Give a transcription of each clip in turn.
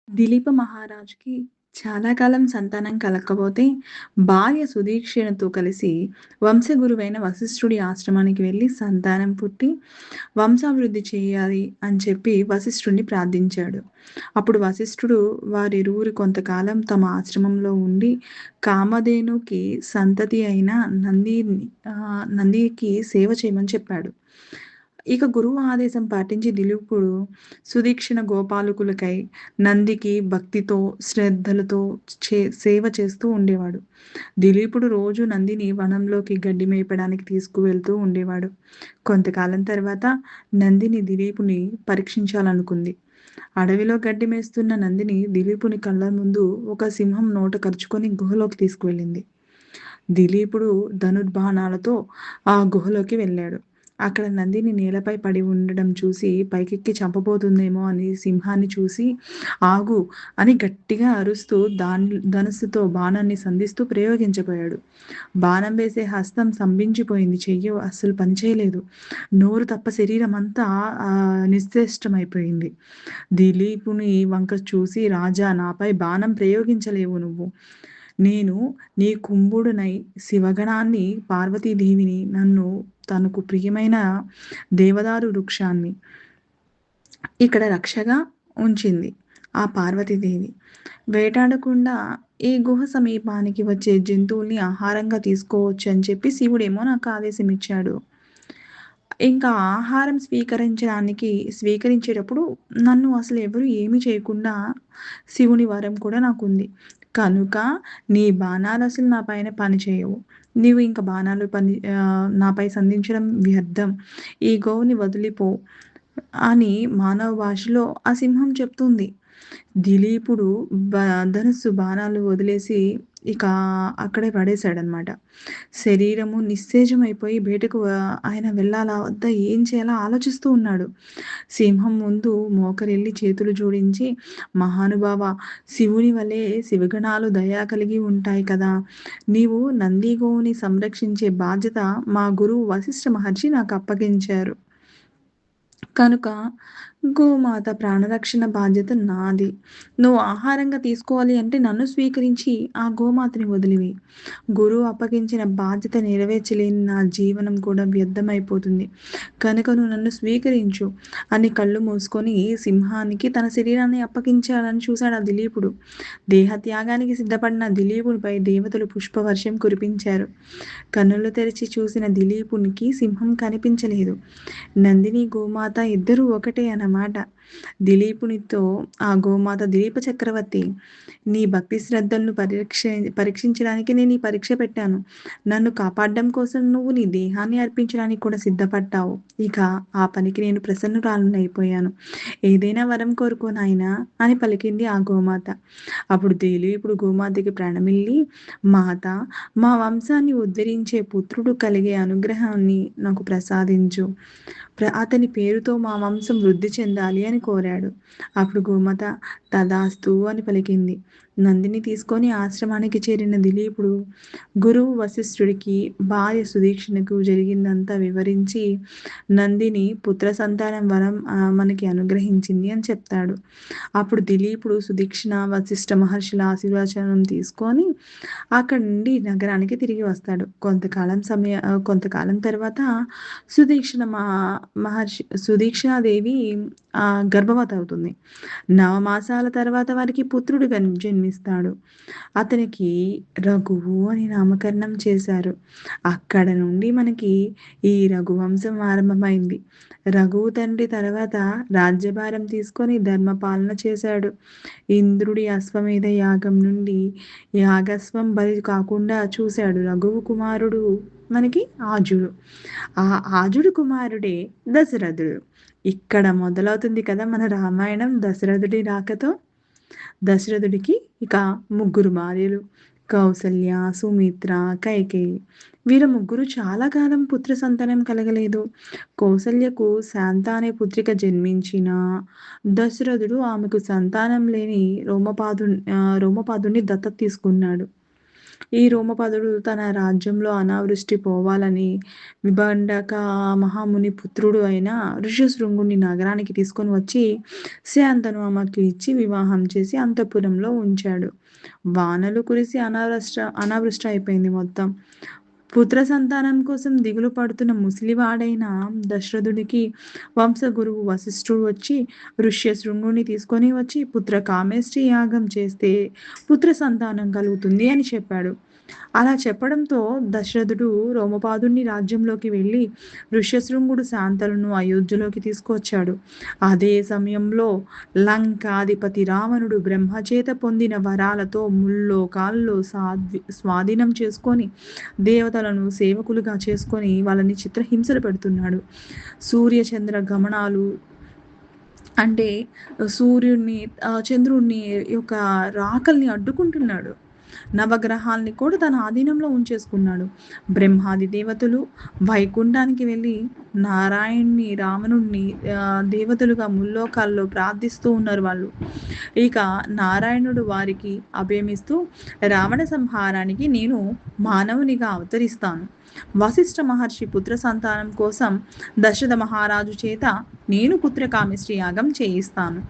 దిలీప మహారాజుకి చాలా కాలం సంతానం కలక్కపోతే, భార్య సుదీక్షణతో కలిసి వంశగురువైన వశిష్ఠుడి ఆశ్రమానికి వెళ్లి సంతానం పుట్టి, వంశాభివృద్ధి చేయాలి అని చెప్పి వశిష్ఠుడిని ప్రార్థించాడు. అప్పుడు వశిష్ఠుడు వారిరువురు కొంతకాలం తమ ఆశ్రమంలో ఉండి, కామధేనుకి సంతతి అయిన నందికి సేవ చేయమని చెప్పాడు. ఇక గురువు ఆదేశం పాటించి దిలీపుడు సుదీక్షణ గోపాలకులకై నందికి భక్తితో, శ్రద్ధలతో సేవ చేస్తూ ఉండేవాడు. దిలీపుడు రోజు నందిని వనంలోకి గడ్డి మేపడానికి తీసుకువెళ్తూ ఉండేవాడు. కొంతకాలం తర్వాత నందిని దిలీపుని పరీక్షించాలనుకుంది. అడవిలో గడ్డి మేస్తున్న నందిని దిలీపుని కళ్ళ ముందు ఒక సింహం నోట కరుచుకొని గుహలోకి తీసుకువెళ్ళింది. దిలీపుడు ధనుర్బాణాలతో ఆ గుహలోకి వెళ్ళాడు. అక్కడ నందిని నేలపై పడి ఉండడం చూసి పైకెక్కి చంపబోతుందేమో అని సింహాన్ని చూసి ఆగు అని గట్టిగా అరుస్తూ ధనుస్సుతో బాణాన్ని సంధిస్తూ ప్రయోగించబోయాడు. బాణం వేసే హస్తం స్తంభించిపోయింది. చెయ్యి అస్సలు పనిచేయలేదు. నోరు తప్ప శరీరం అంతా నిశ్చేష్టమైపోయింది. దిలీపుని వంక చూసి రాజా, నాపై బాణం ప్రయోగించలేవు నువ్వు. నేను నీ కుంభుడునై శివగణాన్ని, పార్వతీదేవిని, నన్ను తనకు ప్రియమైన దేవదారు వృక్షాన్ని ఇక్కడ రక్షగా ఉంచింది ఆ పార్వతీదేవి. వేటాడకుండా ఈ గుహ సమీపానికి వచ్చే జంతువుల్ని ఆహారంగా తీసుకోవచ్చు అని చెప్పి శివుడేమో నాకు ఆదేశం ఇచ్చాడు. ఇంకా ఆహారం స్వీకరించేటప్పుడు నన్ను అసలు ఎవరు ఏమి చేయకుండా శివుని వరం కూడా నాకుంది. కనుక నీ బాణాలు అసలు నా పైన పని చేయవు. నీవు ఇంక బాణాలు నాపై సంధించడం వ్యర్థం. ఈ గోవుని వదిలిపో అని మానవ భాషలో ఆ సింహం చెప్తుంది. దిలీపుడు ధనుస్సు బాణాలు వదిలేసి ఇక అక్కడే పడేశాడనమాట. శరీరము నిస్తేజమైపోయి బయటకు ఆయన వెళ్ళాలా వద్దా, ఏం చేయాలా ఆలోచిస్తూ ఉన్నాడు. సింహం ముందు మోకరిల్లి చేతులు జోడించి, మహానుభావ, శివుని వలె శివగణాలు దయ కలిగి ఉంటాయి కదా! నీవు నందిగోవుని సంరక్షించే బాధ్యత మా గురువు వశిష్ఠ మహర్షి నాకు అప్పగించారు. కనుక గోమాత ప్రాణరక్షణ బాధ్యత నాది. నువ్వు ఆహారంగా తీసుకోవాలి అంటే నన్ను స్వీకరించి ఆ గోమాతని వదిలివేయి. గురువు అప్పగించిన బాధ్యత నెరవేర్చలేని నా జీవనం కూడా వ్యర్థమైపోతుంది. కనుక నువ్వు నన్ను స్వీకరించు అని కళ్ళు మూసుకొని సింహానికి తన శరీరాన్ని అప్పగించాలని చూశాడు ఆ దిలీపుడు. దేహత్యాగానికి సిద్ధపడిన దిలీపునిపై దేవతలు పుష్పవర్షం కురిపించారు. కన్నులు తెరిచి చూసిన దిలీపునికి సింహం కనిపించలేదు. నందిని, గోమాత ఇద్దరూ ఒకటే అన్నమాట. దిలీపునితో ఆ గోమాత, దిలీప చక్రవర్తి, నీ భక్తి శ్రద్ధలను పరీక్షించడానికి నేను ఈ పరీక్ష పెట్టాను. నన్ను కాపాడడం కోసం నువ్వు నీ దేహాన్ని అర్పించడానికి కూడా సిద్ధపడ్డావు. ఇక ఆ పనికి నేను ప్రసన్నురాలనైపోయాను. ఏదైనా వరం కోరుకో నాయనా అని పలికింది ఆ గోమాత. అప్పుడు దిలీపుడు గోమాతకి ప్రణమిల్లి, మాత, మా వంశాన్ని ఉద్ధరించే పుత్రుడు కలిగే అనుగ్రహాన్ని నాకు ప్రసాదించు. అతని పేరుతో మా వంశం వృద్ధి చెందాలి అని కోరాడు. అప్పుడు గోమాత తదాస్తు అని పలికింది. నందిని తీసుకొని ఆశ్రమానికి చేరిన దిలీపుడు గురువు వశిష్ఠుడికి, భార్య సుదీక్షణకు జరిగిందంతా వివరించి, నందిని పుత్ర సంతానం వరం మనకి అనుగ్రహించింది అని చెప్తాడు. అప్పుడు దిలీపుడు సుదీక్షణ, వశిష్ఠ మహర్షుల ఆశీర్వచనం తీసుకొని అక్కడి నుండి నగరానికి తిరిగి వస్తాడు. కొంతకాలం తర్వాత సుదీక్షణ సుదీక్షణాదేవి గర్భవతి అవుతుంది. నవమాసాల తర్వాత వారికి పుత్రుడు జన్మిస్తాడు. అతనికి రఘువు అని నామకరణం చేశారు. అక్కడ నుండి మనకి ఈ రఘువంశం ఆరంభమైంది. రఘువు తండ్రి తర్వాత రాజ్యభారం తీసుకొని ధర్మపాలన చేశాడు. ఇంద్రుడి అశ్వమేధ యాగం నుండి యాగస్వం బలి కాకుండా చూశాడు. రఘువు కుమారుడు మనకి ఆజుడు. ఆ ఆజుడు కుమారుడే దశరథుడు. ఇక్కడ మొదలవుతుంది కదా మన రామాయణం దశరథుడి రాకతో. దశరథుడికి ఇక ముగ్గురు భార్యలు, కౌసల్య, సుమిత్ర, కైకేయి. వీరు ముగ్గురు చాలా కాలం పుత్ర సంతానం కలగలేదు. కౌసల్యకు శాంత అనే పుత్రిక జన్మించిన దశరథుడు ఆమెకు సంతానం లేని రోమపాదుని దత్తత తీసుకున్నాడు. ఈ రోమపదుడు తన రాజ్యంలో అనావృష్టి పోవాలని విభండక మహాముని పుత్రుడు అయిన ఋష్యశృంగుని నగరానికి తీసుకొని వచ్చి శాంతను ఆమెకి ఇచ్చి వివాహం చేసి అంతఃపురంలో ఉంచాడు. వానలు కురిసి అనావృష్టి అయిపోయింది మొత్తం. పుత్ర సంతానం కోసం దిగులు పడుతున్న ముసలివాడైన దశరథుడికి వంశగురువు వశిష్ఠుడు వచ్చి ఋష్యశృంగుని తీసుకొని వచ్చి పుత్ర కామేష్టి యాగం చేస్తే పుత్ర సంతానం కలుగుతుంది అని చెప్పాడు. అలా చెప్పడంతో దశరథుడు రోమపాదుని రాజ్యంలోకి వెళ్ళి ఋష్యశృంగుడు శాంతలను అయోధ్యలోకి తీసుకొచ్చాడు. అదే సమయంలో లంకాధిపతి రావణుడు బ్రహ్మచేత పొందిన వరాలతో ముల్లోకాల్లో స్వాధీనం చేసుకొని దేవతలను సేవకులుగా చేసుకొని వాళ్ళని చిత్రహింసలు పెడుతున్నాడు. సూర్యచంద్ర గమనాలు అంటే సూర్యుడిని చంద్రుడిని యొక్క రాకల్ని అడ్డుకుంటున్నాడు. నవగ్రహాల్ని కూడా తన ఆధీనంలో ఉంచేసుకున్నాడు. బ్రహ్మాది దేవతలు వైకుంఠానికి వెళ్ళి నారాయణ్ణి రావణుణ్ణి దేవతలుగా ముల్లోకాల్లో ప్రార్థిస్తూ ఉన్నారు వాళ్ళు. ఇక నారాయణుడు వారికి అభయమిస్తూ రావణ సంహారానికి నేను మానవునిగా అవతరిస్తాను. వశిష్ఠ మహర్షి పుత్ర సంతానం కోసం దశరథ మహారాజు చేత నేను పుత్ర కామేష్టి యాగం చేయిస్తాను.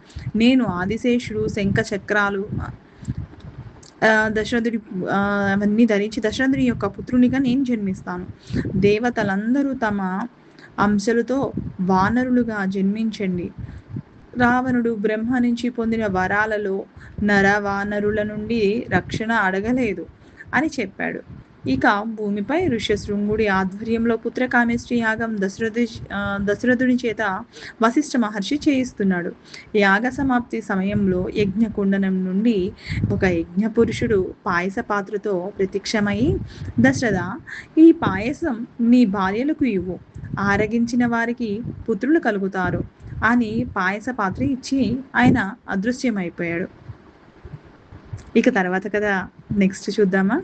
నేను ఆదిశేషుడు శంఖ చక్రాలు దశరథుడి అవన్నీ ధరించి దశరథుడి యొక్క పుత్రునిగా నేను జన్మిస్తాను. దేవతలందరూ తమ అంశలతో వానరులుగా జన్మించండి. రావణుడు బ్రహ్మ నుంచి పొందిన వరాలలో నరవానరుల నుండి రక్షణ అడగలేదు అని చెప్పాడు. ఇక భూమిపై ఋష్యశృంగుడి ఆధ్వర్యంలో పుత్ర కామేష్టి యాగం దశరథుని చేత వశిష్ఠ మహర్షి చేయిస్తున్నాడు. యాగ సమాప్తి సమయంలో యజ్ఞకుండనం నుండి ఒక యజ్ఞ పురుషుడు పాయస పాత్రతో ప్రత్యక్షమై, దశరథ, ఈ పాయసం నీ భార్యలకు ఇవ్వు, ఆరగించిన వారికి పుత్రులు కలుగుతారు అని పాయస పాత్ర ఇచ్చి ఆయన అదృశ్యమైపోయాడు. ఇక తర్వాత కదా నెక్స్ట్ చూద్దామా?